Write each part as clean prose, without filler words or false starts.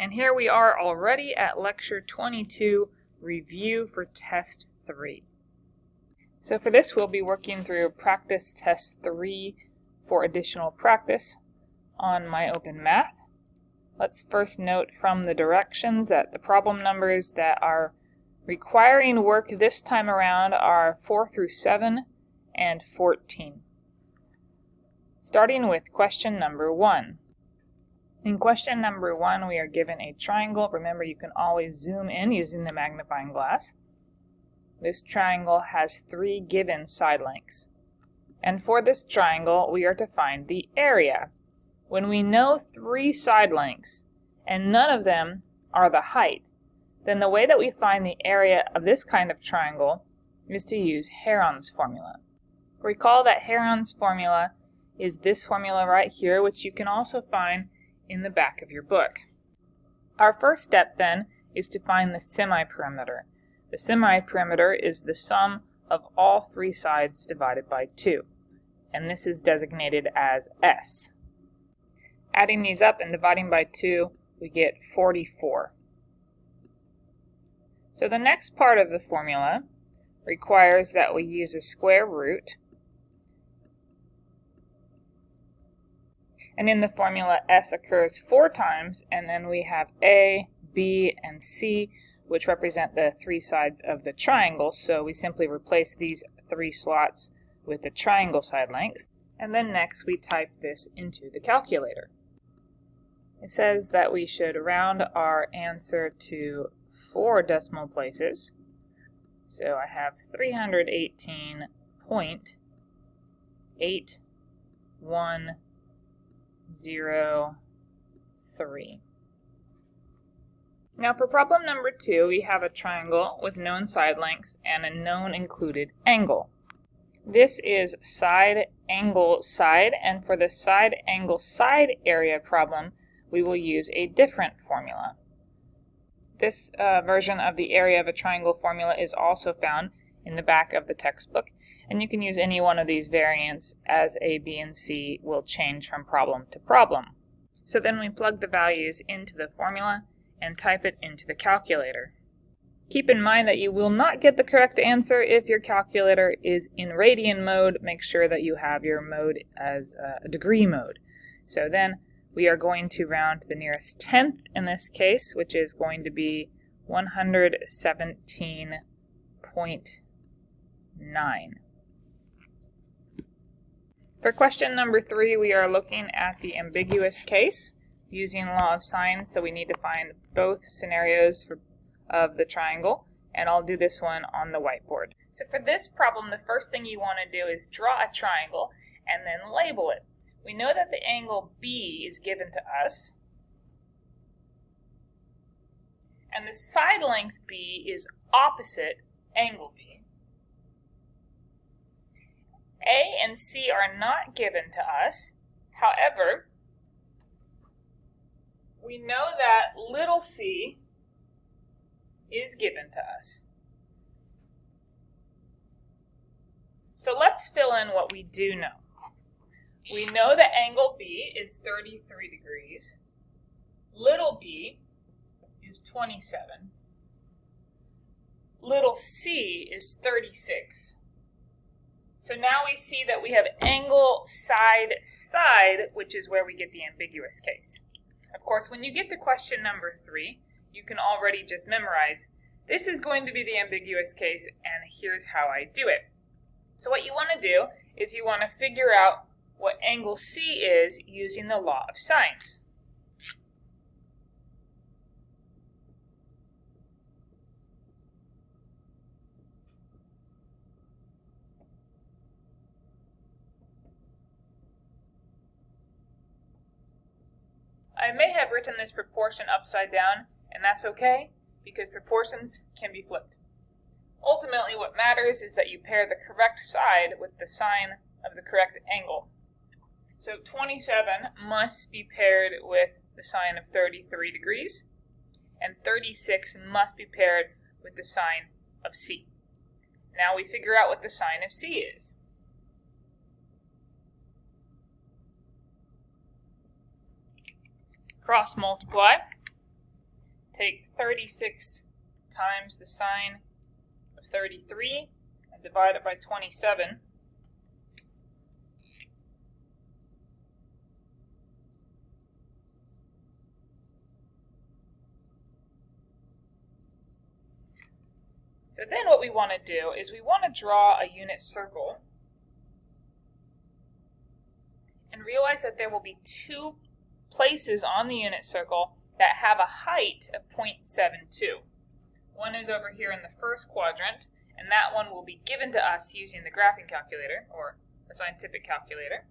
And here we are already at Lecture 22, Review for Test 3. So for this, we'll be working through Practice Test 3 for additional practice on My Open Math. Let's first note from the directions that the problem numbers that are requiring work this time around are 4 through 7 and 14. Starting with question number 1. In question number 1, we are given a triangle. Remember, you can always zoom in using the magnifying glass. This triangle has 3 given side lengths. And for this triangle, we are to find the area. When we know 3 side lengths, and none of them are the height, then the way that we find the area of this kind of triangle is to use Heron's formula. Recall that Heron's formula is this formula right here, which you can also find in the back of your book. Our first step then is to find the semiperimeter. The semiperimeter is the sum of all 3 sides divided by 2, and this is designated as S. Adding these up and dividing by 2, we get 44. So the next part of the formula requires that we use a square root. And in the formula, S occurs 4 times, and then we have A, B, and C, which represent the 3 sides of the triangle. So we simply replace these 3 slots with the triangle side lengths. And then next we type this into the calculator. It says that we should round our answer to 4 decimal places. So I have 318.8103. Now for problem number 2, we have a triangle with known side lengths and a known included angle. This is side angle side, and for the side angle side area problem, we will use a different formula. This version of the area of a triangle formula is also found in the back of the textbook, and you can use any one of these variants as A, B, and C will change from problem to problem. So then we plug the values into the formula and type it into the calculator. Keep in mind that you will not get the correct answer if your calculator is in radian mode. Make sure that you have your mode as a degree mode. So then we are going to round to the nearest tenth in this case, which is going to be 117.9. For question number 3, we are looking at the ambiguous case using law of sines, so we need to find both scenarios of the triangle, and I'll do this one on the whiteboard. So for this problem, the first thing you want to do is draw a triangle and then label it. We know that the angle B is given to us, and the side length B is opposite angle B. A and C are not given to us. However, we know that little c is given to us. So let's fill in what we do know. We know that angle B is 33 degrees. Little b is 27. Little c is 36. So now we see that we have angle side side, which is where we get the ambiguous case. Of course, when you get to question number 3, you can already just memorize, this is going to be the ambiguous case, and here's how I do it. So what you want to do is you want to figure out what angle C is using the law of sines. I may have written this proportion upside down, and that's okay, because proportions can be flipped. Ultimately, what matters is that you pair the correct side with the sine of the correct angle. So 27 must be paired with the sine of 33 degrees, and 36 must be paired with the sine of C. Now we figure out what the sine of C is. Cross multiply. take 36 times the sine of 33 and divide it by 27. So then what we want to do is we want to draw a unit circle and realize that there will be two places on the unit circle that have a height of 0.72. One is over here in the first quadrant, and that one will be given to us using the graphing calculator, or a scientific calculator.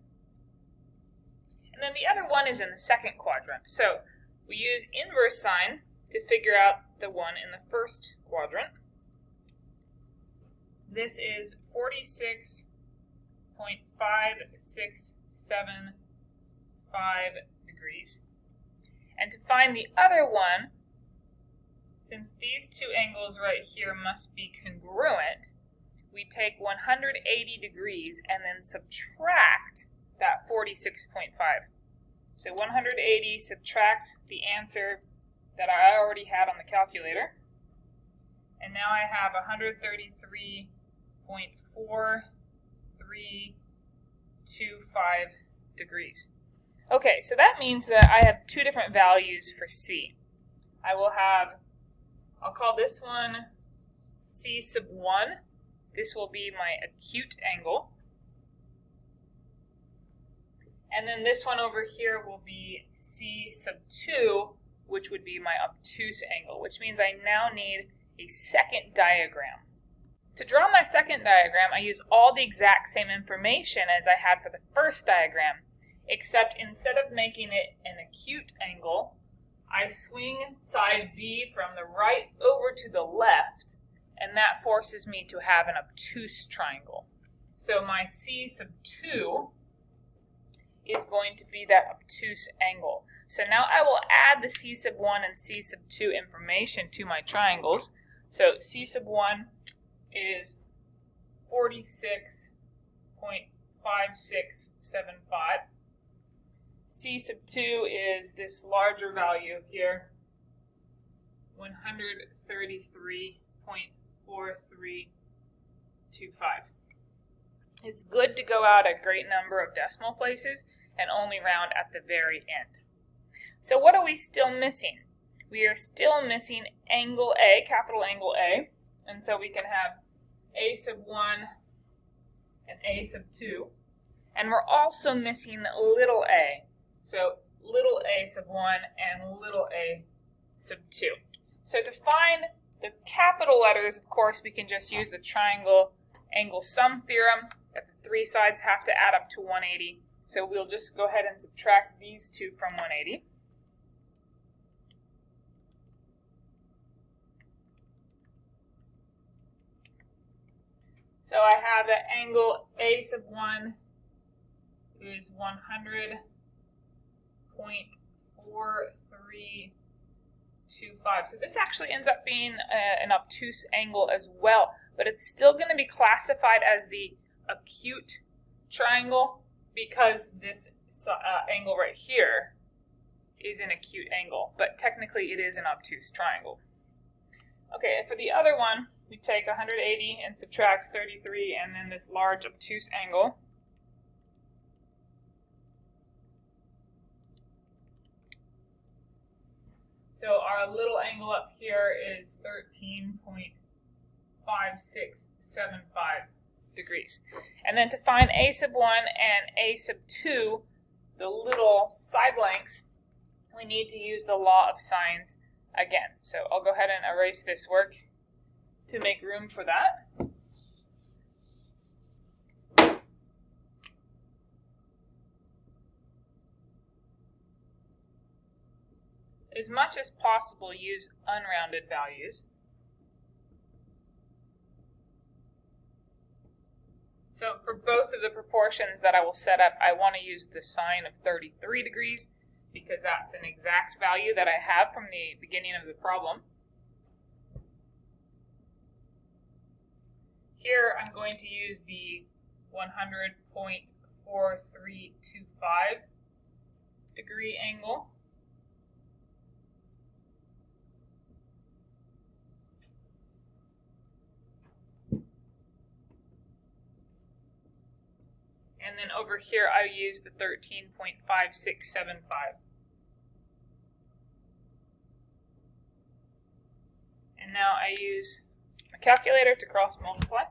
And then the other one is in the second quadrant. So we use inverse sine to figure out the one in the first quadrant. This is 46.5675 degrees. And to find the other one, since these two angles right here must be congruent, we take 180 degrees and then subtract that 46.5. So 180 subtract the answer that I already had on the calculator. And now I have 133.4325 degrees. Okay, so that means that I have two different values for C. I will have, I'll call this one C sub 1. This will be my acute angle. And then this one over here will be C sub 2, which would be my obtuse angle, which means I now need a second diagram. To draw my second diagram, I use all the exact same information as I had for the first diagram, except instead of making it an acute angle, I swing side B from the right over to the left, and that forces me to have an obtuse triangle. So my C sub 2 is going to be that obtuse angle. So now I will add the C sub 1 and C sub 2 information to my triangles. So C sub 1 is 46.5675. C sub 2 is this larger value here, 133.4325. It's good to go out a great number of decimal places and only round at the very end. So what are we still missing? We are still missing angle A, capital angle A, and so we can have A sub 1 and A sub 2. And we're also missing little a. So little a sub 1 and little a sub 2. So to find the capital letters, of course, we can just use the triangle angle sum theorem, that the three sides have to add up to 180. So we'll just go ahead and subtract these two from 180. So I have that angle A sub 1 is 100.4325. So this actually ends up being an obtuse angle as well, but it's still going to be classified as the acute triangle because this angle right here is an acute angle, but technically it is an obtuse triangle. Okay, for the other one, we take 180 and subtract 33 and then this large obtuse angle. So our little angle up here is 13.5675 degrees. And then to find A sub 1 and A sub 2, the little side lengths, we need to use the law of sines again. So I'll go ahead and erase this work to make room for that. As much as possible, use unrounded values. So for both of the proportions that I will set up, I want to use the sine of 33 degrees because that's an exact value that I have from the beginning of the problem. Here I'm going to use the 100.4325 degree angle. And then over here I use the 13.5675. And now I use a calculator to cross multiply.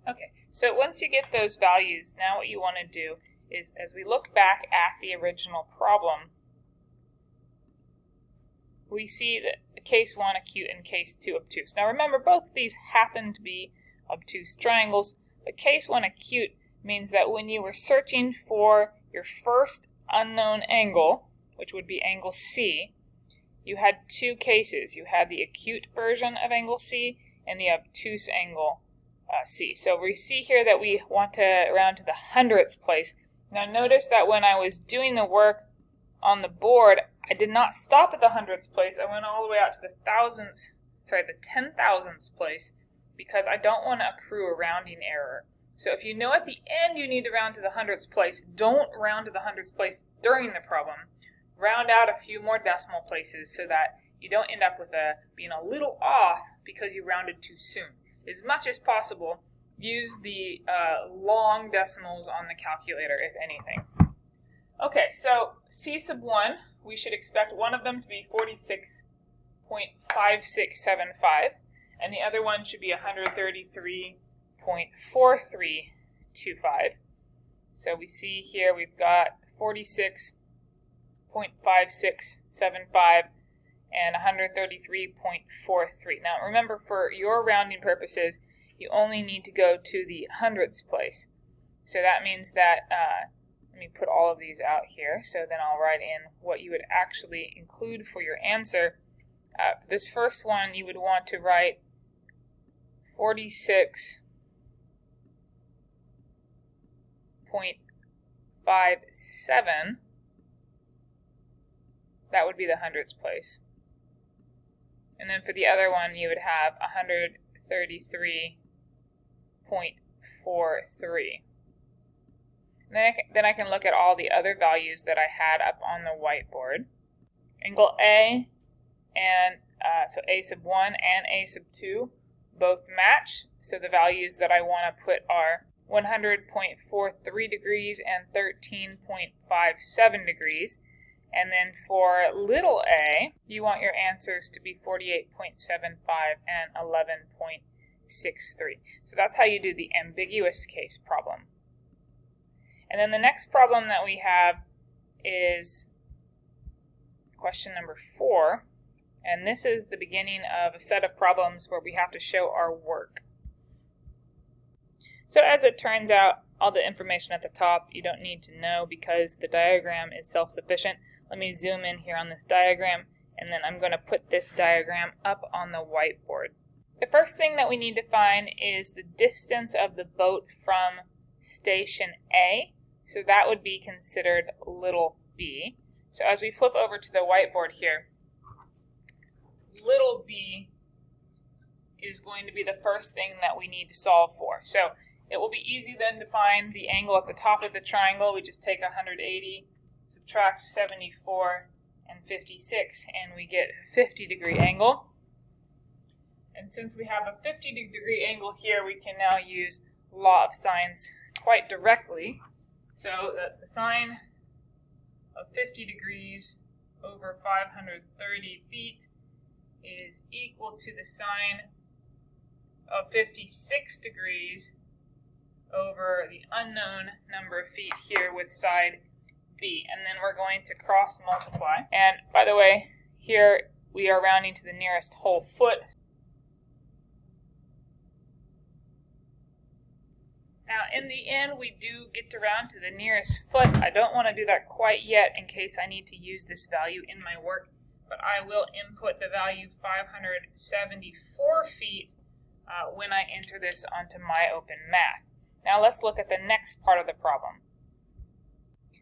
Okay, so once you get those values, now what you want to do is, as we look back at the original problem, we see that case 1 acute and case 2 obtuse. Now remember, both of these happen to be obtuse triangles, but case 1 acute means that when you were searching for your first unknown angle, which would be angle C, you had two cases. You had the acute version of angle C and the obtuse angle C. So we see here that we want to round to the hundredths place. Now notice that when I was doing the work on the board, I did not stop at the hundredths place. I went all the way out to the the 10,000ths place, because I don't want to accrue a rounding error. So if you know at the end you need to round to the hundredths place, don't round to the hundredths place during the problem. Round out a few more decimal places so that you don't end up with being a little off because you rounded too soon. As much as possible, use the long decimals on the calculator, if anything. Okay, so C sub 1, we should expect one of them to be 46.5675, and the other one should be 133.4325. So we see here we've got 46.5675 and 133.43. Now remember, for your rounding purposes, you only need to go to the hundredths place. So that means that, let me put all of these out here, so then I'll write in what you would actually include for your answer. This first one, you would want to write 46.57. That would be the hundredths place. And then for the other one, you would have 133.43. Then I can look at all the other values that I had up on the whiteboard. Angle A and so A sub 1 and A sub 2 both match. So the values that I want to put are 100.43 degrees and 13.57 degrees. And then for little a, you want your answers to be 48.75 and 11.63. So that's how you do the ambiguous case problem. And then the next problem that we have is question number 4. And this is the beginning of a set of problems where we have to show our work. So as it turns out, all the information at the top you don't need to know because the diagram is self-sufficient. Let me zoom in here on this diagram, and then I'm going to put this diagram up on the whiteboard. The first thing that we need to find is the distance of the boat from station A. So that would be considered little b. So as we flip over to the whiteboard here, little b is going to be the first thing that we need to solve for. So it will be easy then to find the angle at the top of the triangle. We just take 180, subtract 74 and 56, and we get a 50-degree angle. And since we have a 50-degree angle here, we can now use law of sines quite directly. So that the sine of 50 degrees over 530 feet is equal to the sine of 56 degrees over the unknown number of feet here with side B. And then we're going to cross multiply. And by the way, here we are rounding to the nearest whole foot. Now in the end we do get to round to the nearest foot. I don't want to do that quite yet in case I need to use this value in my work. but I will input the value 574 feet when I enter this onto my open math. Now let's look at the next part of the problem.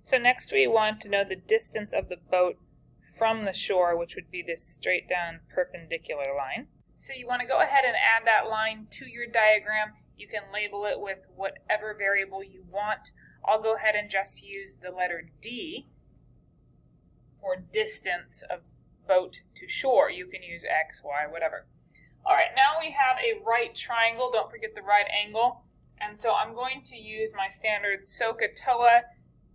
So next we want to know the distance of the boat from the shore, which would be this straight down perpendicular line. So you want to go ahead and add that line to your diagram. You can label it with whatever variable you want. I'll go ahead and just use the letter D for distance of boat to shore. You can use X, Y, whatever. All right, now we have a right triangle. Don't forget the right angle. And so I'm going to use my standard SOHCAHTOA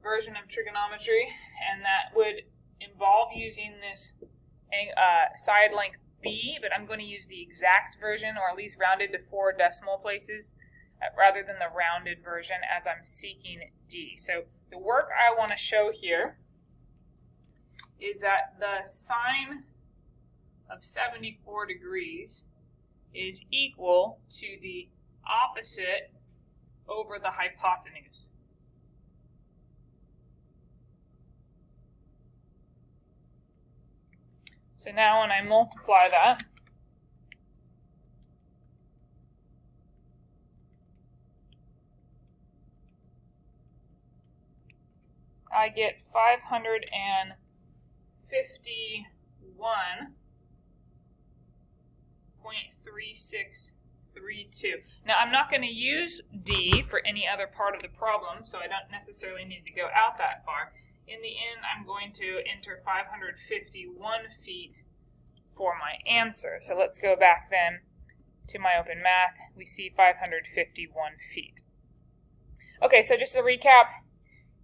version of trigonometry, and that would involve using this side length B, but I'm going to use the exact version, or at least rounded to 4 decimal places, rather than the rounded version, as I'm seeking D. So the work I want to show here is that the sine of 74 degrees is equal to the opposite over the hypotenuse. So now when I multiply that, I get 551.3632. Now I'm not going to use D for any other part of the problem, so I don't necessarily need to go out that far. In the end, I'm going to enter 551 feet for my answer. So let's go back then to my open math. We see 551 feet. Okay, so just to recap,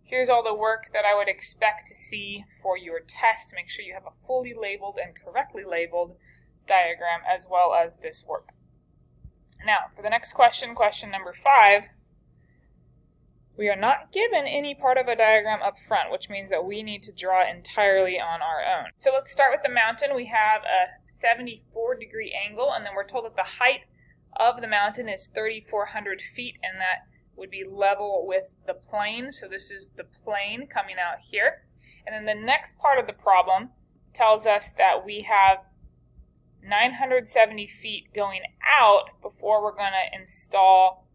here's all the work that I would expect to see for your test. Make sure you have a fully labeled and correctly labeled diagram, as well as this work. Now, for the next question, question number 5, we are not given any part of a diagram up front, which means that we need to draw entirely on our own. So let's start with the mountain. We have a 74-degree angle, and then we're told that the height of the mountain is 3,400 feet, and that would be level with the plane. So this is the plane coming out here. And then the next part of the problem tells us that we have 970 feet going out before we're going to install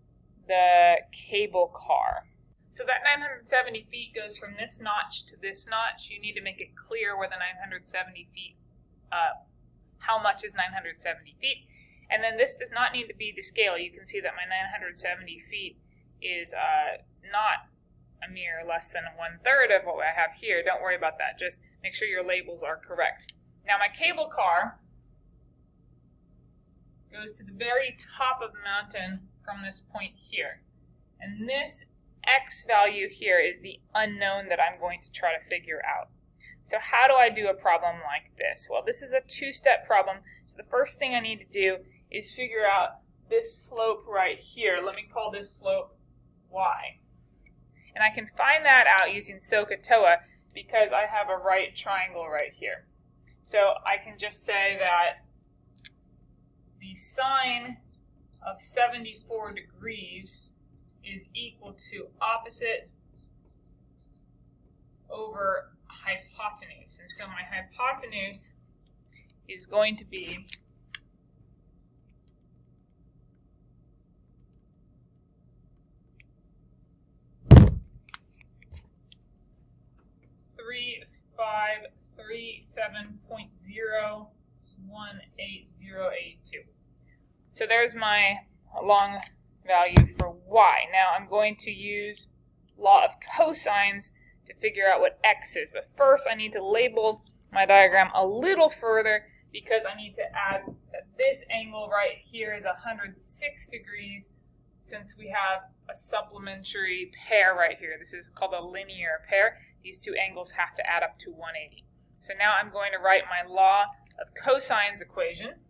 the cable car. So that 970 feet goes from this notch to this notch. You need to make it clear where the 970 feet, how much is 970 feet. And then this does not need to be to scale. You can see that my 970 feet is not a mere less than 1/3 of what I have here. Don't worry about that. Just make sure your labels are correct. Now my cable car goes to the very top of the mountain from this point here. And this X value here is the unknown that I'm going to try to figure out. So how do I do a problem like this? Well, this is a 2-step problem. So the first thing I need to do is figure out this slope right here. Let me call this slope Y. And I can find that out using SOHCAHTOA because I have a right triangle right here. So I can just say that the sine of 74 degrees is equal to opposite over hypotenuse. And so my hypotenuse is going to be 3537.0188082. So there's my long value for y. Now I'm going to use law of cosines to figure out what x is. But first I need to label my diagram a little further because I need to add that this angle right here is 106 degrees since we have a supplementary pair right here. This is called a linear pair. These two angles have to add up to 180. So now I'm going to write my law of cosines equation.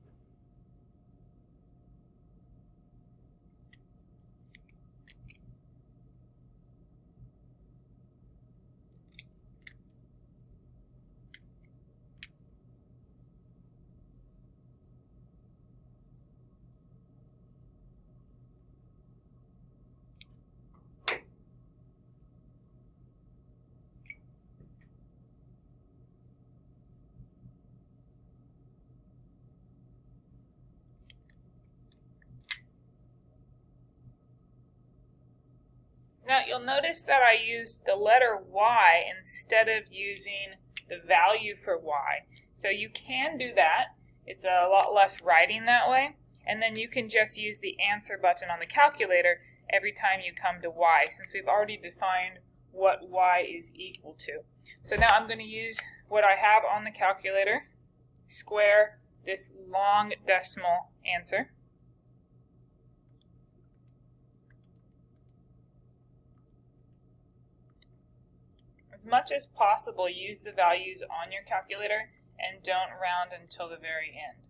Now you'll notice that I used the letter y instead of using the value for y. So you can do that. It's a lot less writing that way. And then you can just use the answer button on the calculator every time you come to y, since we've already defined what y is equal to. So now I'm going to use what I have on the calculator, square this long decimal answer. As much as possible, use the values on your calculator and don't round until the very end.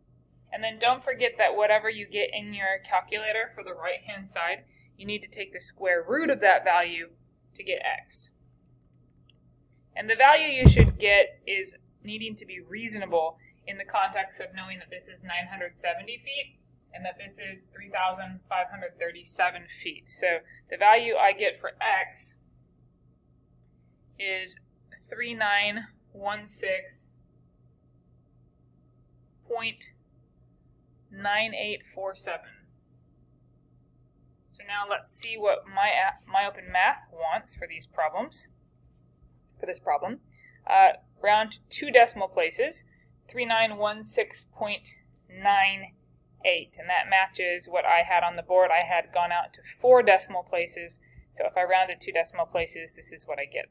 And then don't forget that whatever you get in your calculator for the right-hand side, you need to take the square root of that value to get x. And the value you should get is needing to be reasonable in the context of knowing that this is 970 feet and that this is 3,537 feet. So the value I get for x is 3916.9847. So now let's see what my open math wants for these problems. For this problem, round to 2 decimal places, 3916.98, and that matches what I had on the board. I had gone out to 4 decimal places, so if I rounded 2 decimal places, this is what I get.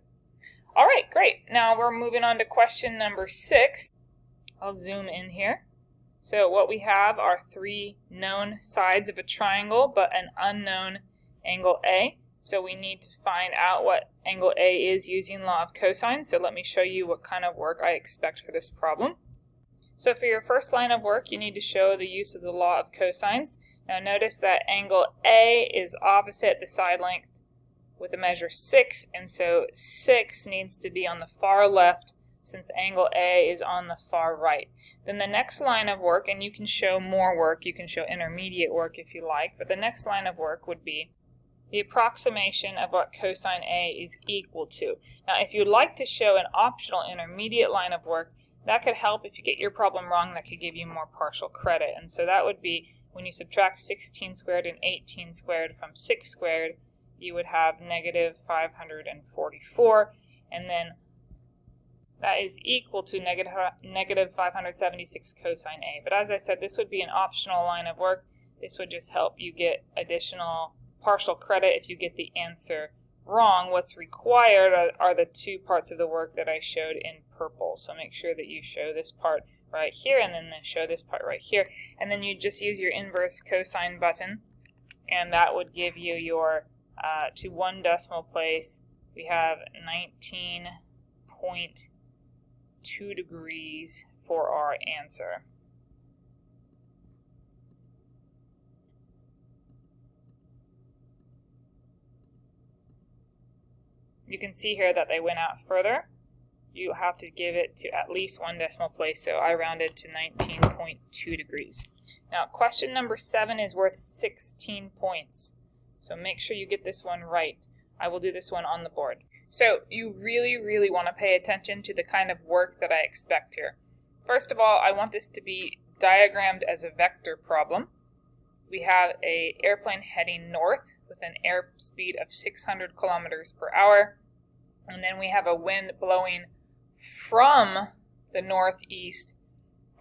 All right, great. Now we're moving on to question number 6. I'll zoom in here. So what we have are 3 known sides of a triangle, but an unknown angle A. So we need to find out what angle A is using law of cosine. So let me show you what kind of work I expect for this problem. So for your first line of work, you need to show the use of the law of cosines. Now notice that angle A is opposite the side length with a measure 6, and so 6 needs to be on the far left since angle A is on the far right. Then the next line of work, and you can show more work, you can show intermediate work if you like, but the next line of work would be the approximation of what cosine A is equal to. Now if you'd like to show an optional intermediate line of work, that could help. If you get your problem wrong, that could give you more partial credit. And so that would be when you subtract 16 squared and 18 squared from 6 squared, you would have negative 544, and then that is equal to negative 576 cosine A. But as I said, this would be an optional line of work. This would just help you get additional partial credit if you get the answer wrong. What's required are the 2 parts of the work that I showed in purple. So make sure that you show this part right here and then show this part right here. And then you just use your inverse cosine button, and that would give you your, to 1 decimal place, we have 19.2 degrees for our answer. You can see here that they went out further. You have to give it to at least 1 decimal place, so I rounded to 19.2 degrees. Now, question number 7 is worth 16 points, so make sure you get this one right. I will do this one on the board. So you really, really want to pay attention to the kind of work that I expect here. First of all, I want this to be diagrammed as a vector problem. We have an airplane heading north with an airspeed of 600 kilometers per hour. And then we have a wind blowing from the northeast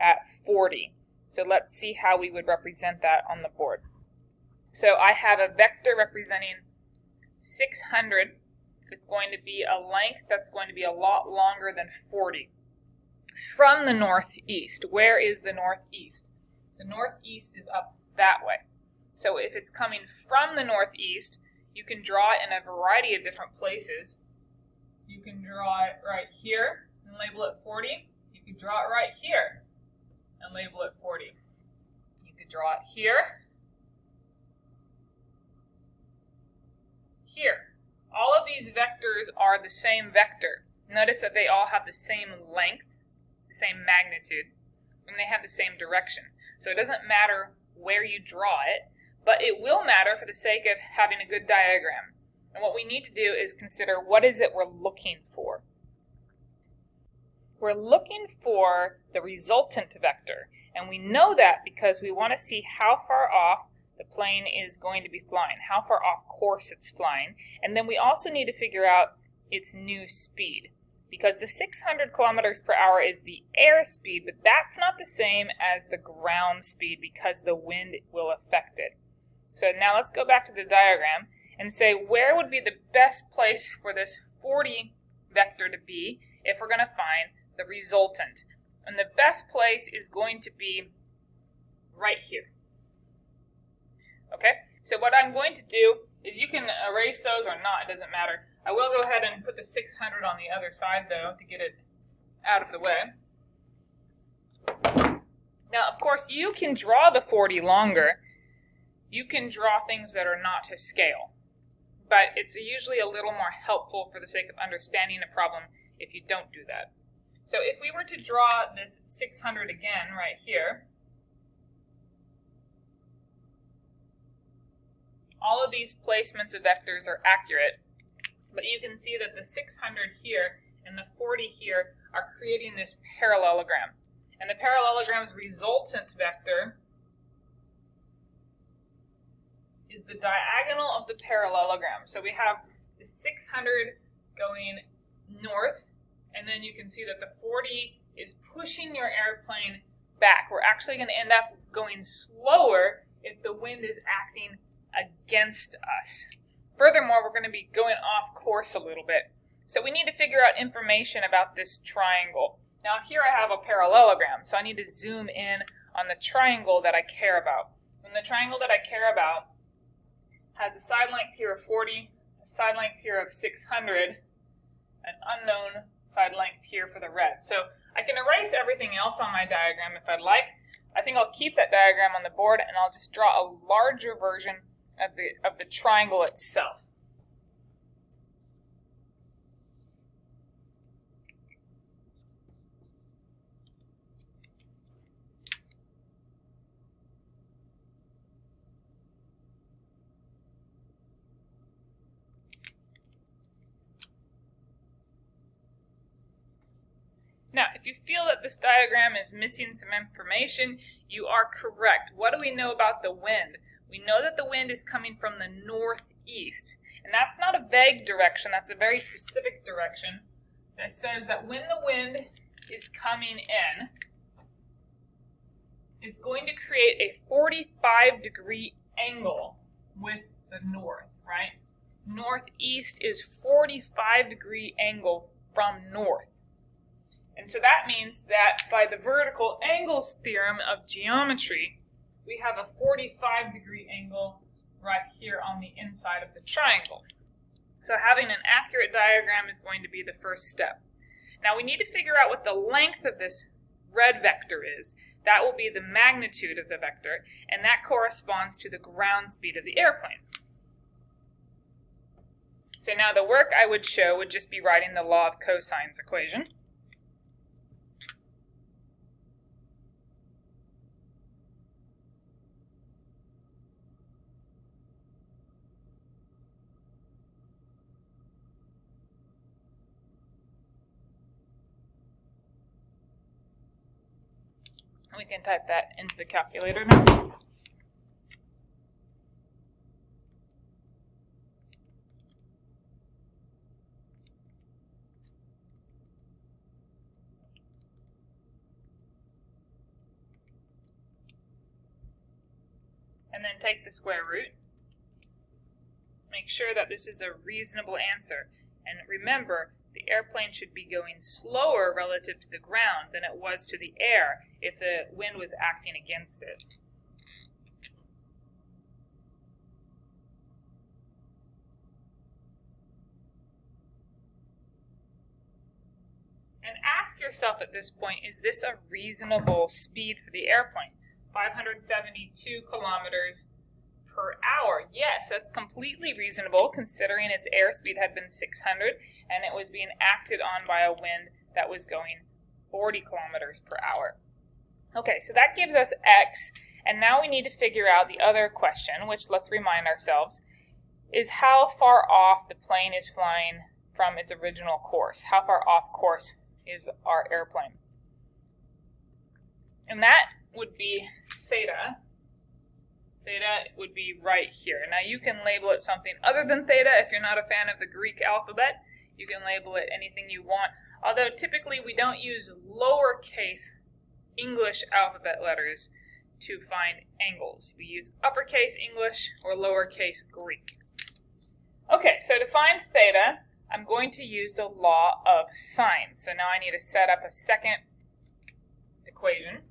at 40. So let's see how we would represent that on the board. So I have a vector representing 600. It's going to be a length that's going to be a lot longer than 40. From the northeast. Where is the northeast? The northeast is up that way. So if it's coming from the northeast, you can draw it in a variety of different places. You can draw it right here and label it 40. You can draw it right here and label it 40. You could draw it here, here. All of these vectors are the same vector. Notice that they all have the same length, the same magnitude, and they have the same direction. So it doesn't matter where you draw it, but it will matter for the sake of having a good diagram. And what we need to do is consider what is it we're looking for. We're looking for the resultant vector, and we know that because we want to see how far off the plane is going to be flying, how far off course it's flying, and then we also need to figure out its new speed, because the 600 kilometers per hour is the airspeed, but that's not the same as the ground speed because the wind will affect it. So now let's go back to the diagram and say where would be the best place for this 40 vector to be if we're going to find the resultant. And the best place is going to be right here. Okay, so what I'm going to do is, you can erase those or not, it doesn't matter. I will go ahead and put the 600 on the other side though to get it out of the way. Now of course you can draw the 40 longer. You can draw things that are not to scale, but it's usually a little more helpful for the sake of understanding a problem if you don't do that. So if we were to draw this 600 again right here, all of these placements of vectors are accurate, but you can see that the 600 here and the 40 here are creating this parallelogram. And the parallelogram's resultant vector is the diagonal of the parallelogram. So we have the 600 going north, and then you can see that the 40 is pushing your airplane back. We're actually going to end up going slower if the wind is acting against us. Furthermore, we're going to be going off course a little bit. So we need to figure out information about this triangle. Now here I have a parallelogram, so I need to zoom in on the triangle that I care about. And the triangle that I care about has a side length here of 40, a side length here of 600, an unknown side length here for the red. So I can erase everything else on my diagram if I'd like. I think I'll keep that diagram on the board, and I'll just draw a larger version of the triangle itself. Now, if you feel that this diagram is missing some information, you are correct. What do we know about the wind? We know that the wind is coming from the northeast, and that's not a vague direction, that's a very specific direction that says that when the wind is coming in, it's going to create a 45-degree angle with the north, right? Northeast is 45-degree angle from north. And so that means that by the vertical angles theorem of geometry, we have a 45-degree angle right here on the inside of the triangle. So having an accurate diagram is going to be the first step. Now we need to figure out what the length of this red vector is. That will be the magnitude of the vector, and that corresponds to the ground speed of the airplane. So now the work I would show would just be writing the law of cosines equation. We can type that into the calculator now. And then take the square root. Make sure that this is a reasonable answer. And remember, the airplane should be going slower relative to the ground than it was to the air if the wind was acting against it. And ask yourself at this point, is this a reasonable speed for the airplane? 572 kilometers per hour. Yes, that's completely reasonable considering its airspeed had been 600 and it was being acted on by a wind that was going 40 kilometers per hour. Okay, so that gives us x, and now we need to figure out the other question, which, let's remind ourselves, is how far off the plane is flying from its original course. How far off course is our airplane? And that would be theta Theta would be right here. Now you can label it something other than theta if you're not a fan of the Greek alphabet. You can label it anything you want, although typically we don't use lowercase English alphabet letters to find angles. We use uppercase English or lowercase Greek. Okay, so to find theta, I'm going to use the law of sines. So now I need to set up a second equation.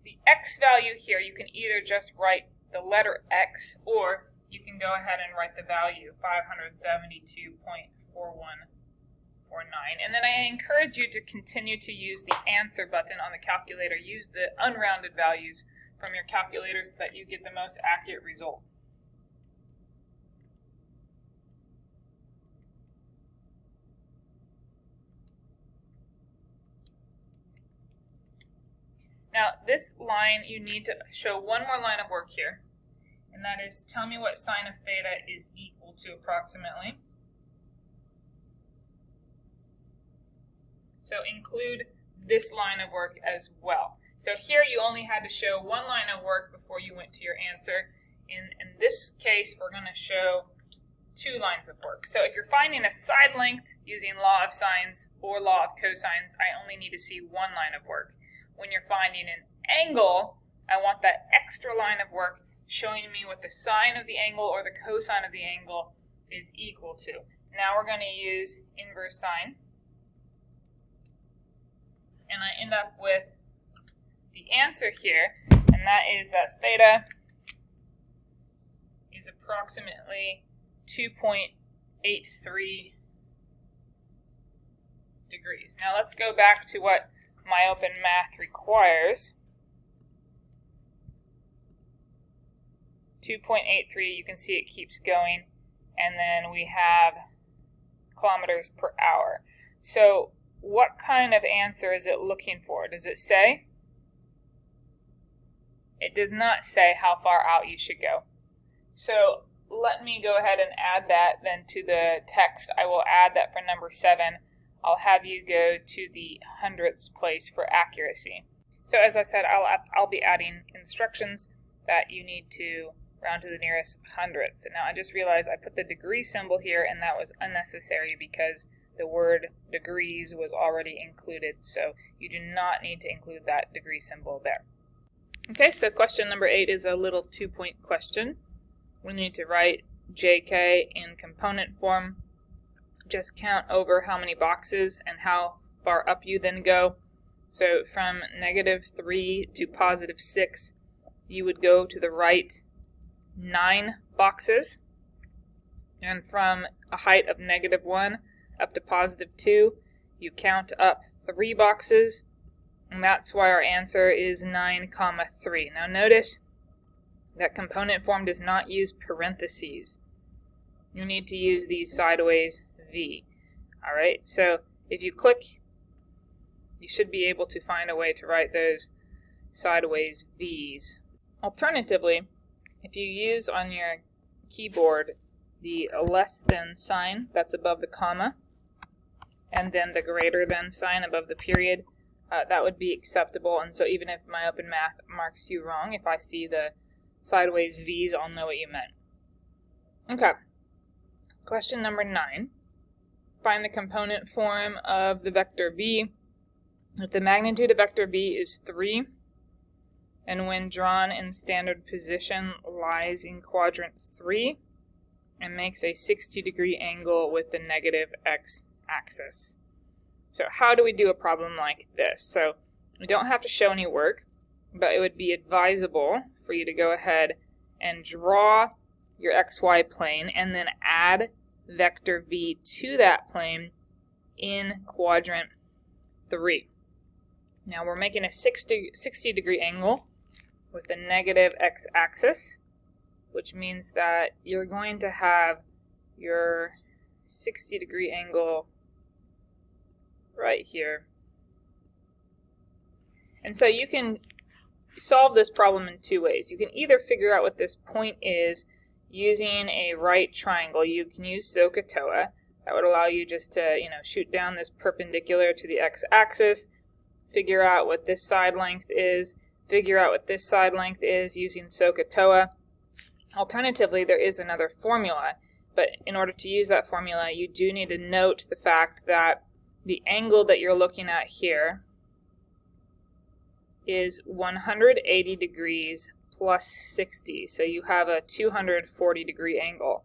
The x value here, you can either just write the letter x, or you can go ahead and write the value, 572.4149. And then I encourage you to continue to use the answer button on the calculator. Use the unrounded values from your calculator so that you get the most accurate result. Now, this line, you need to show one more line of work here, and that is tell me what sine of theta is equal to approximately. So include this line of work as well. So here you only had to show one line of work before you went to your answer. In this case, we're going to show two lines of work. So if you're finding a side length using law of sines or law of cosines, I only need to see one line of work. When you're finding an angle, I want that extra line of work showing me what the sine of the angle or the cosine of the angle is equal to. Now we're going to use inverse sine. And I end up with the answer here, and that is that theta is approximately 2.83 degrees. Now let's go back to what my open math requires. 2.83, you can see it keeps going, and then we have kilometers per hour. So what kind of answer is it looking for? Does it say? It does not say how far out you should go. So let me go ahead and add that then to the text. I will add that for number 7. I'll have you go to the hundredths place for accuracy. So as I said, I'll be adding instructions that you need to round to the nearest hundredth. And now I just realized I put the degree symbol here, and that was unnecessary because the word degrees was already included. So you do not need to include that degree symbol there. Okay, so question number 8 is a little 2-point question. We need to write JK in component form. Just count over how many boxes and how far up you then go. So from -3 to +6, you would go to the right 9 boxes. And from a height of -1 up to +2, you count up 3 boxes. And that's why our answer is 9,3. Now notice that component form does not use parentheses. You need to use these sideways V. Alright, so if you click, you should be able to find a way to write those sideways V's. Alternatively, if you use on your keyboard the less than sign that's above the comma, and then the greater than sign above the period, that would be acceptable. And so even if my open math marks you wrong, if I see the sideways V's, I'll know what you meant. Okay, question number 9. Find the component form of the vector b. If the magnitude of vector b is 3, and when drawn in standard position lies in quadrant 3, and makes a 60-degree angle with the negative x-axis. So how do we do a problem like this? So we don't have to show any work, but it would be advisable for you to go ahead and draw your xy plane and then add vector v to that plane in quadrant 3. Now we're making a 60-degree angle with the negative x-axis, which means that you're going to have your 60-degree angle right here. And so you can solve this problem in two ways. You can either figure out what this point is using a right triangle. You can use SOHCAHTOA. That would allow you just to, shoot down this perpendicular to the x-axis, figure out what this side length is, figure out what this side length is using SOHCAHTOA. Alternatively, there is another formula, but in order to use that formula, you do need to note the fact that the angle that you're looking at here is 180 degrees plus 60, so you have a 240 degree angle.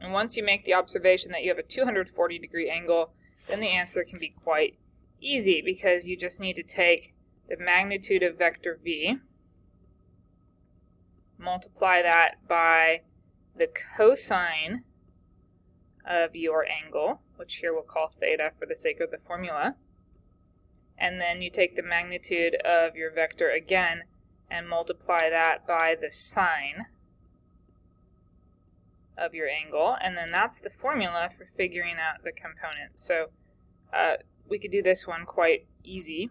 And once you make the observation that you have a 240 degree angle, then the answer can be quite easy, because you just need to take the magnitude of vector v, multiply that by the cosine of your angle, which here we'll call theta for the sake of the formula, and then you take the magnitude of your vector again and multiply that by the sine of your angle, and then that's the formula for figuring out the components. So we could do this one quite easily.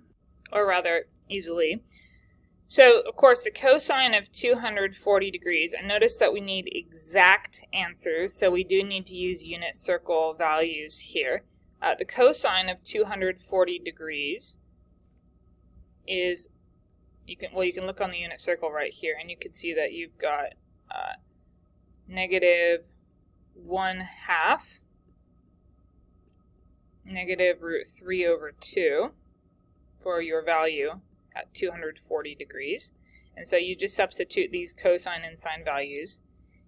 So, of course, the cosine of 240 degrees, and notice that we need exact answers, so we do need to use unit circle values here. The cosine of 240 degrees is, you can look on the unit circle right here, and you can see that you've got negative 1/2, negative root 3 over 2 for your value at 240 degrees. And so you just substitute these cosine and sine values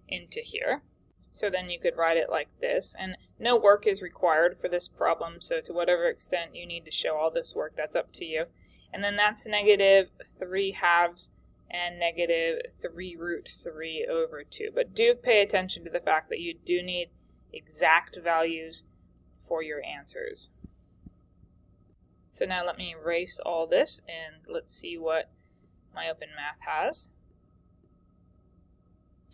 into here. So then you could write it like this. And no work is required for this problem, so to whatever extent you need to show all this work, that's up to you. And then that's negative 3/2 and negative 3 root 3 over 2. But do pay attention to the fact that you do need exact values for your answers. So now let me erase all this and let's see what my Open Math has.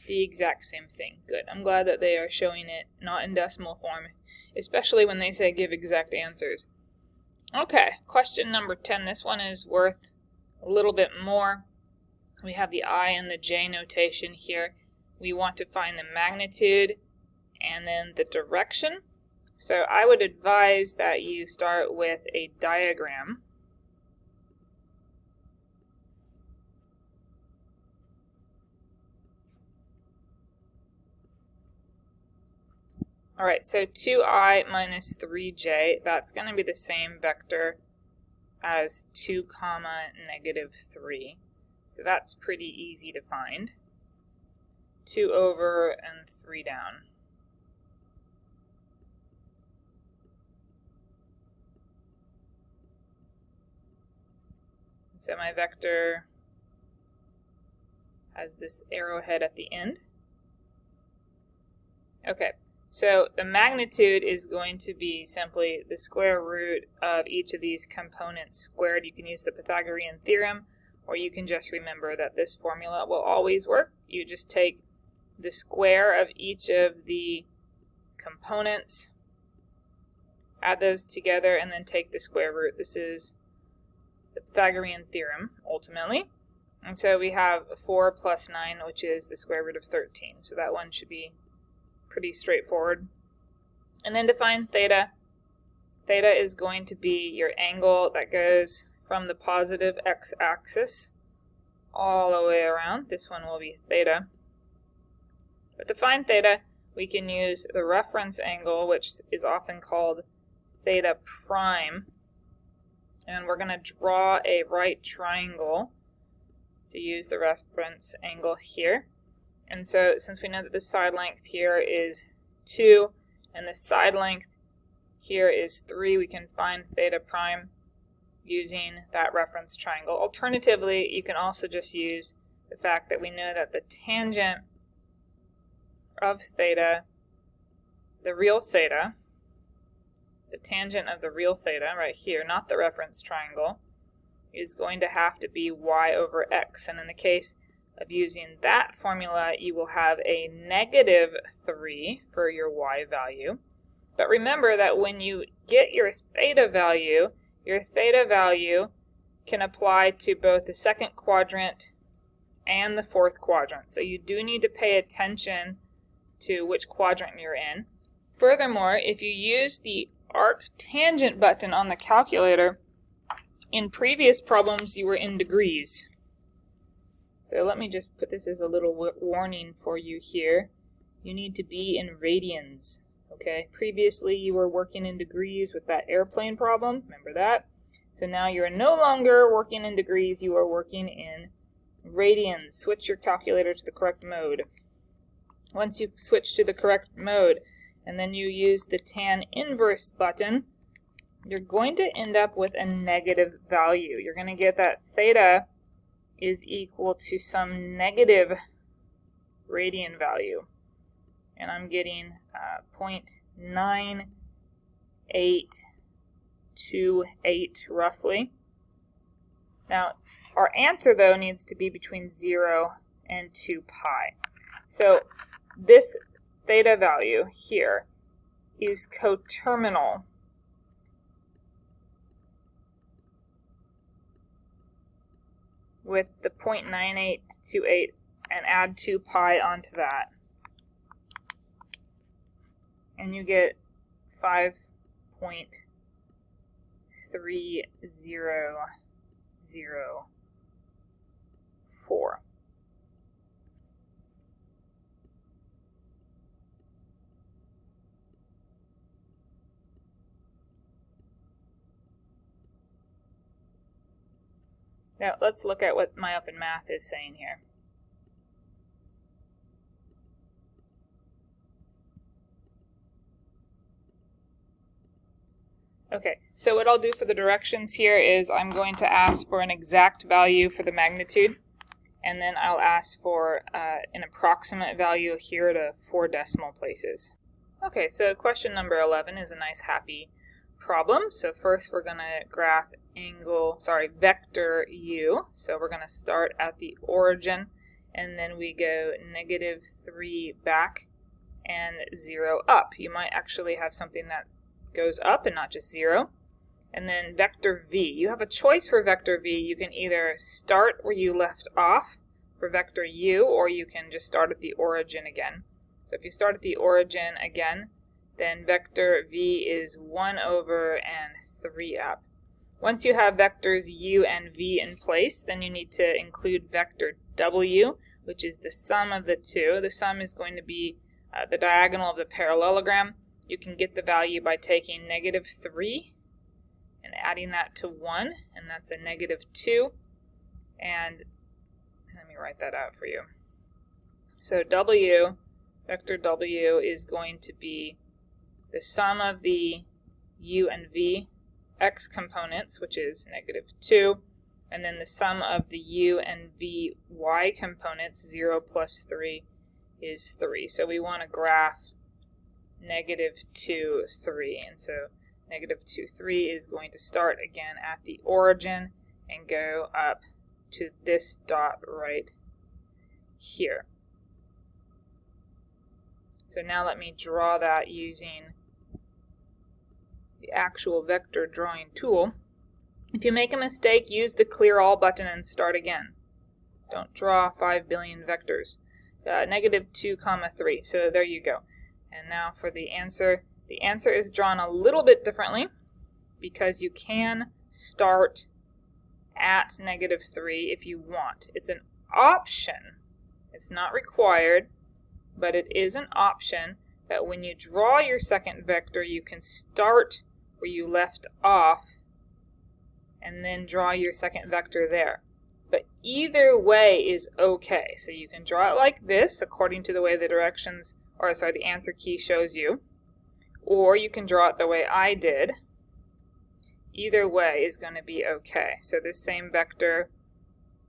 The exact same thing. Good. I'm glad that they are showing it not in decimal form, especially when they say give exact answers. Okay, question number 10. This one is worth a little bit more. We have the I and the J notation here. We want to find the magnitude and then the direction. So I would advise that you start with a diagram. Alright, so 2i minus 3j, that's going to be the same vector as 2 comma negative 3. So that's pretty easy to find. 2 over and 3 down. So my vector has this arrowhead at the end. Okay, so the magnitude is going to be simply the square root of each of these components squared. You can use the Pythagorean theorem, or you can just remember that this formula will always work. You just take the square of each of the components, add those together, and then take the square root. This is the Pythagorean theorem, ultimately. And so we have 4 plus 9, which is the square root of 13. So that one should be pretty straightforward. And then to find theta, theta is going to be your angle that goes from the positive x-axis all the way around. This one will be theta. But to find theta, we can use the reference angle, which is often called theta prime. And we're going to draw a right triangle to use the reference angle here. And so since we know that the side length here is 2 and the side length here is 3, we can find theta prime using that reference triangle. Alternatively, you can also just use the fact that we know that the tangent of theta, the real theta, the tangent of the real theta right here, not the reference triangle, is going to have to be y over x. And in the case of using that formula, you will have a negative 3 for your y value. But remember that when you get your theta value can apply to both the second quadrant and the fourth quadrant. So you do need to pay attention to which quadrant you're in. Furthermore, if you use the arctangent button on the calculator, in previous problems you were in degrees. So let me just put this as a little warning for you here. You need to be in radians. Okay, previously you were working in degrees with that airplane problem, remember that? So now you're no longer working in degrees, you are working in radians. Switch your calculator to the correct mode. Once you switch to the correct mode, and then you use the tan inverse button, you're going to end up with a negative value. You're going to get that theta is equal to some negative radian value. And I'm getting 0.9828 roughly. Now, our answer, though, needs to be between 0 and 2 pi. So this theta value here is coterminal with the 0.9828 and add 2 pi onto that. And you get 5.3004. Now let's look at what my Up in Math is saying here. Okay, so what I'll do for the directions here is I'm going to ask for an exact value for the magnitude, and then I'll ask for an approximate value here to 4 decimal places. Okay, so question number 11 is a nice happy problem. So first we're going to graph vector u. So we're going to start at the origin, and then we go -3 back and 0 up. You might actually have something that goes up and not just 0. And then vector v. You have a choice for vector v. You can either start where you left off for vector u, or you can just start at the origin again. So if you start at the origin again, then vector v is 1 over and 3 up. Once you have vectors u and v in place, then you need to include vector w, which is the sum of the two. The sum is going to be the diagonal of the parallelogram. You can get the value by taking -3 and adding that to 1, and that's a -2. And let me write that out for you. So vector w is going to be the sum of the u and v x components, which is -2, and then the sum of the u and v y components, 0 plus 3, is 3. So we want to graph -2, 3, and so -2, 3 is going to start again at the origin and go up to this dot right here. So now let me draw that using the actual vector drawing tool. If you make a mistake, use the clear all button and start again. Don't draw 5 billion vectors. -2, 3. So there you go. And now for the answer. The answer is drawn a little bit differently because you can start at -3 if you want. It's an option. It's not required, but it is an option that when you draw your second vector, you can start where you left off and then draw your second vector there. But either way is okay. So you can draw it like this according to the way the directions, or sorry, the answer key shows you, or you can draw it the way I did. Either way is going to be okay. So this same vector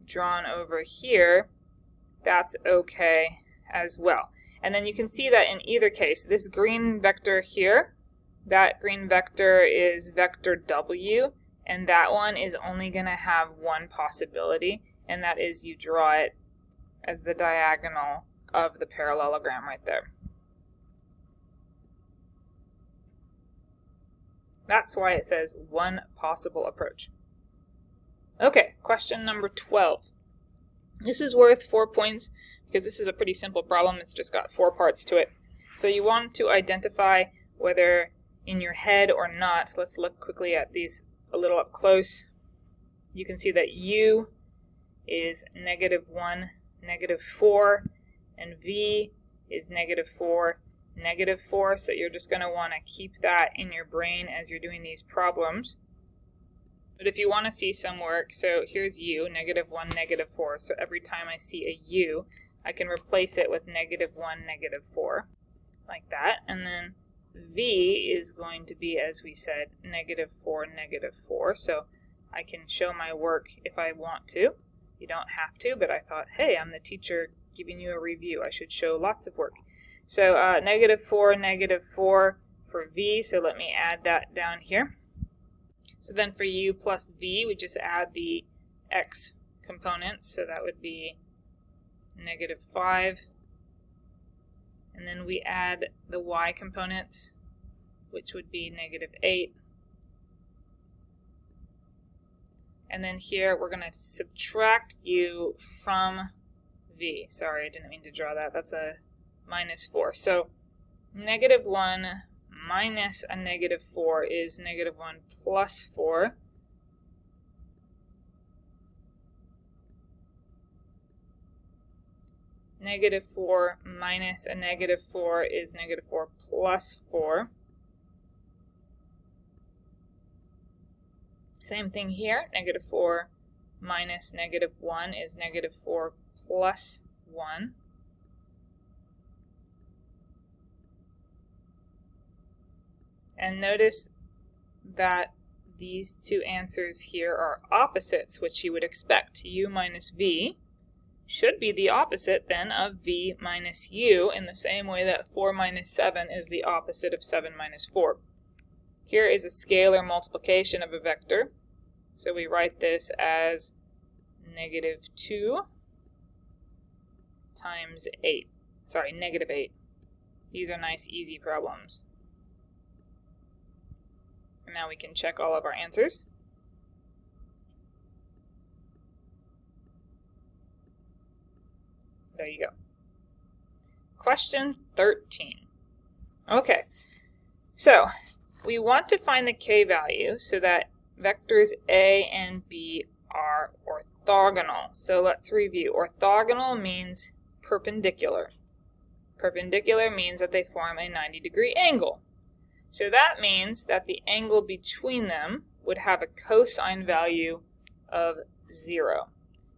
drawn over here, that's okay as well. And then you can see that in either case, this green vector here, that green vector is vector w, and that one is only going to have one possibility, and that is you draw it as the diagonal of the parallelogram right there. That's why it says one possible approach. Okay, question number 12. This is worth 4 points because this is a pretty simple problem. It's just got 4 parts to it. So you want to identify whether in your head or not. Let's look quickly at these a little up close. You can see that U is -1, -4, and V is -4, -4. So you're just going to want to keep that in your brain as you're doing these problems. But if you want to see some work, so here's U, -1, -4. So every time I see a U, I can replace it with -1, -4, like that. And then V is going to be, as we said, -4, -4. So I can show my work if I want to. You don't have to, but I thought, hey, I'm the teacher giving you a review. I should show lots of work. So -4, -4 for V, so let me add that down here. So then for U plus V, we just add the X components, so that would be -5. And then we add the Y components, which would be -8. And then here we're going to subtract U from V. Sorry, I didn't mean to draw that. That's a -4. So -1 minus a -4 is -1 plus 4. -4 minus a -4 is -4 plus 4. Same thing here. -4 minus -1 is -4 plus 1. And notice that these two answers here are opposites, which you would expect. U minus V should be the opposite then of V minus U, in the same way that 4 minus 7 is the opposite of 7 minus 4. Here is a scalar multiplication of a vector. So we write this as -2 times 8. Sorry, -8. These are nice, easy problems. And now we can check all of our answers. There you go. Question 13. Okay, so we want to find the k value so that vectors A and B are orthogonal. So let's review. Orthogonal means perpendicular. Perpendicular means that they form a 90-degree angle. So that means that the angle between them would have a cosine value of 0.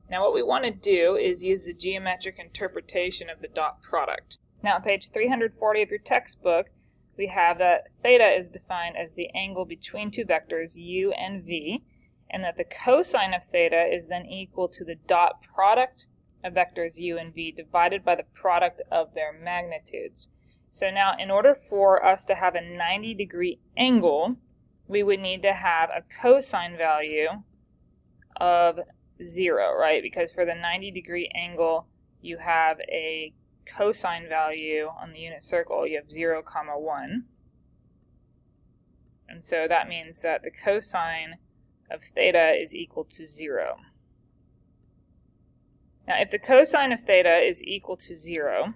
Now what we want to do is use the geometric interpretation of the dot product. Now on page 340 of your textbook, we have that theta is defined as the angle between two vectors U and V, and that the cosine of theta is then equal to the dot product of vectors U and V divided by the product of their magnitudes. So now in order for us to have a 90-degree angle, we would need to have a cosine value of 0, right? Because for the 90-degree angle, you have a cosine value on the unit circle. You have 0, 1. And so that means that the cosine of theta is equal to 0. Now if the cosine of theta is equal to 0,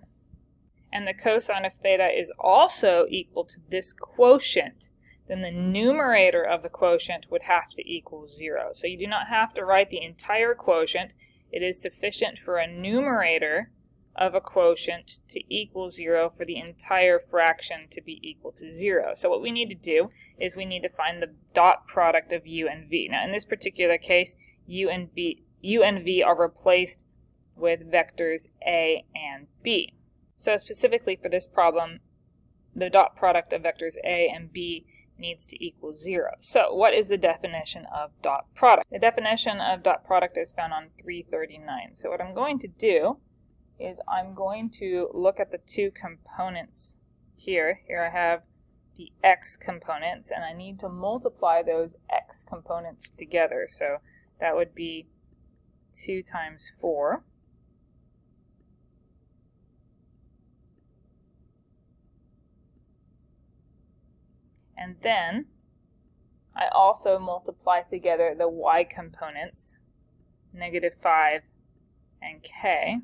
and the cosine of theta is also equal to this quotient, then the numerator of the quotient would have to equal 0. So you do not have to write the entire quotient. It is sufficient for a numerator of a quotient to equal 0 for the entire fraction to be equal to 0. So what we need to do is we need to find the dot product of U and V. Now in this particular case, U and V are replaced with vectors A and B. So specifically for this problem, the dot product of vectors A and B needs to equal 0. So what is the definition of dot product? The definition of dot product is found on 339. So what I'm going to do is I'm going to look at the two components here. Here I have the x components, and I need to multiply those x components together. So that would be 2 times 4. And then I also multiply together the y components, -5 and k.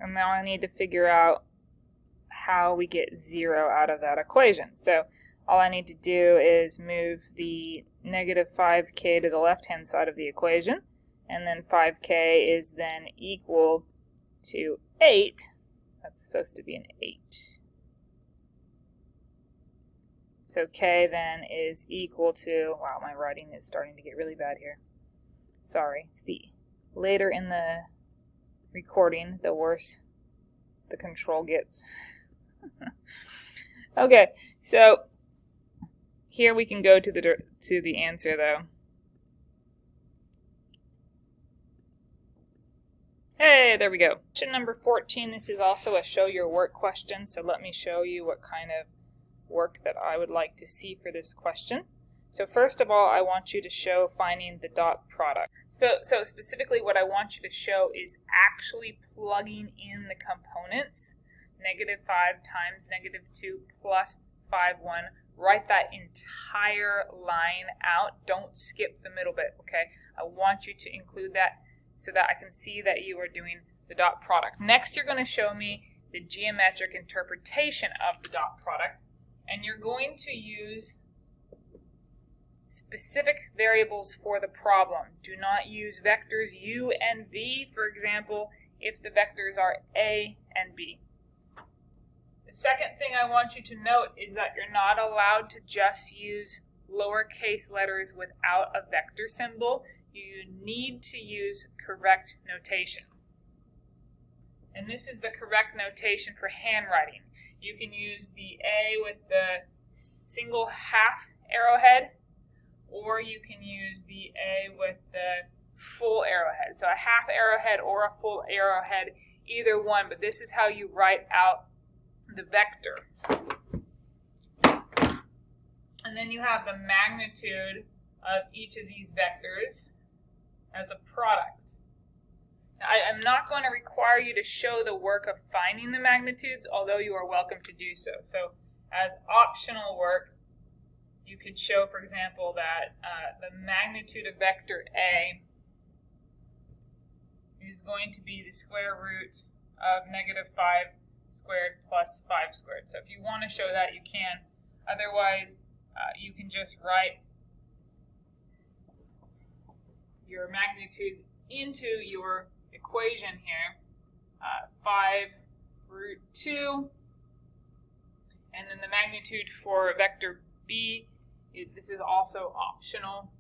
And now I need to figure out how we get 0 out of that equation. So all I need to do is move the -5k to the left-hand side of the equation, and then 5k is then equal to 8. That's supposed to be an 8. So k then is equal to, wow, my writing is starting to get really bad here. Sorry, it's the later in the recording, the worse the control gets. Okay, so here we can go to the answer though. Hey, there we go. Question number 14, this is also a show your work question, so let me show you what kind of work that I would like to see for this question. So first of all, I want you to show finding the dot product. So specifically what I want you to show is actually plugging in the components, -5 times -2 plus 5, 1. Write that entire line out. Don't skip the middle bit, okay? I want you to include that so that I can see that you are doing the dot product. Next, you're going to show me the geometric interpretation of the dot product, and you're going to use specific variables for the problem. Do not use vectors u and v, for example, if the vectors are a and b. The second thing I want you to note is that you're not allowed to just use lowercase letters without a vector symbol. You need to use correct notation. And this is the correct notation for handwriting. You can use the A with the single half arrowhead, or you can use the A with the full arrowhead. So a half arrowhead or a full arrowhead, either one, but this is how you write out the vector. And then you have the magnitude of each of these vectors as a product. Now, I'm not going to require you to show the work of finding the magnitudes, although you are welcome to do so. So as optional work, you could show, for example, that the magnitude of vector A is going to be the square root of -5 squared plus 5 squared. So if you want to show that, you can. Otherwise, you can just write your magnitudes into your equation here. 5 root 2, and then the magnitude for vector B, this is also optional.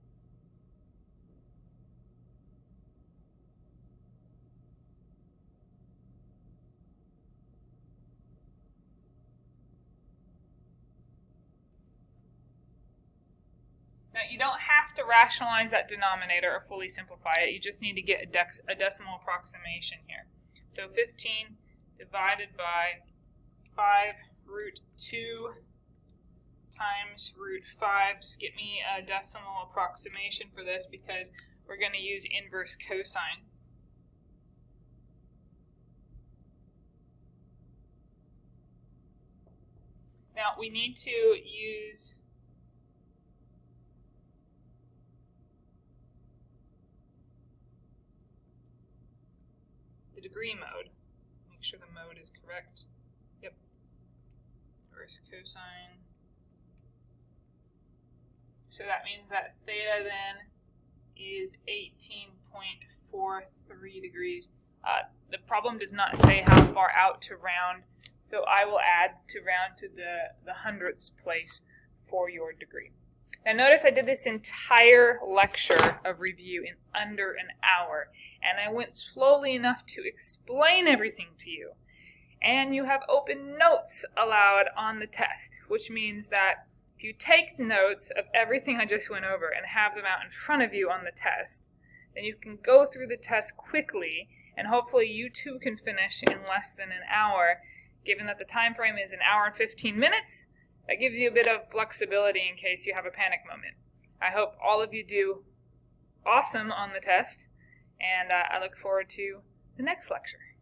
Now, you don't have to rationalize that denominator or fully simplify it. You just need to get a decimal approximation here. So 15 divided by 5 root 2 times root 5. Just get me a decimal approximation for this because we're going to use inverse cosine. Now, we need to use the degree mode. Make sure the mode is correct. Yep. Inverse cosine. So that means that theta then is 18.43 degrees. The problem does not say how far out to round, so I will add to round to the hundredths place for your degree. Now notice I did this entire lecture of review in under an hour, and I went slowly enough to explain everything to you. And you have open notes allowed on the test, which means that if you take notes of everything I just went over and have them out in front of you on the test, then you can go through the test quickly, and hopefully you too can finish in less than an hour. Given that the time frame is an hour and 15 minutes, that gives you a bit of flexibility in case you have a panic moment. I hope all of you do awesome on the test, and I look forward to the next lecture.